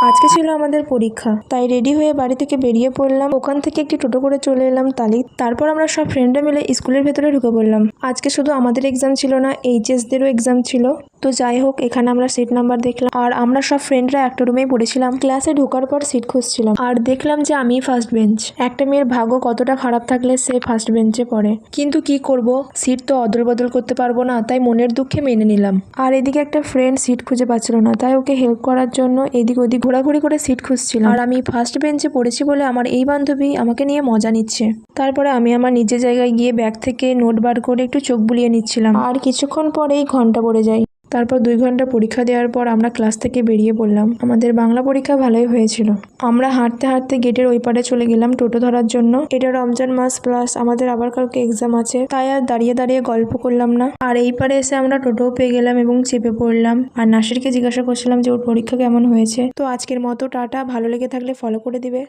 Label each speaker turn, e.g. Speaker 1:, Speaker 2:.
Speaker 1: আজকে ছিল আমাদের পরীক্ষা, তাই রেডি হয়ে বাড়ি থেকে বেরিয়ে পড়লাম। ওখান থেকে একটি টোটো করে চলে এলাম তালি। তারপর আমরা সব ফ্রেন্ডরা মিলে স্কুলের ভেতরে ঢুকে পড়লাম। আজকে শুধু আমাদের এক্সাম ছিল না, এইচএসদেরও এক্সাম ছিল। তো যাই হোক, এখানে আমরা সিট নাম্বার দেখলাম আর আমরা সব ফ্রেন্ডরা একটা রুমেই পড়েছিলাম। ক্লাসে ঢোকার পর সিট খুঁজছিলাম আর দেখলাম যে আমি ফার্স্ট বেঞ্চ। একটা মেয়ের ভাগ্য কতটা খারাপ থাকলে সে ফার্স্ট বেঞ্চে পড়ে, কিন্তু কি করব, সিট তো অদল বদল করতে পারবো না, তাই মনের দুঃখে মেনে নিলাম। আর এদিকে একটা ফ্রেন্ড সিট খুঁজে পাচ্ছিল না, তাই ওকে হেল্প করার জন্য এদিক ওদিক ঘোরাঘুরি করে সিট খুঁজছিলাম। আর আমি ফার্স্ট বেঞ্চে পড়েছি বলে আমার এই বান্ধবী আমাকে নিয়ে মজা নিচ্ছে। তারপরে আমি আমার নিজের জায়গায় গিয়ে ব্যাগ থেকে নোট বার করে একটু চোখ বুলিয়ে নিচ্ছিলাম। আর কিছুক্ষণ পরেই ঘন্টা পড়ে যায়। তারপর 2 ঘন্টা পরীক্ষা দেওয়ার পর আমরা ক্লাস থেকে বেরিয়ে পড়লাম। আমাদের বাংলা পরীক্ষা ভালোই হয়েছিল। আমরা হাঁটতে হাঁটতে গেটের ওই পারে চলে গেলাম টোটো ধরার জন্য। এটা রমজান মাস প্লাস আমাদের আবার কালকে এক্সাম আছে, তাই আর দাঁড়িয়ে দাঁড়িয়ে গল্প করলাম না। আর এই পারে এসে আমরা টোটোও পেয়ে গেলাম এবং চেপে পড়লাম। আর নাসিরকে জিজ্ঞাসা করছিলাম যে ওর পরীক্ষা কেমন হয়েছে। তো আজকের মতো টাটা, ভালো লেগে থাকলে ফলো করে দিবে।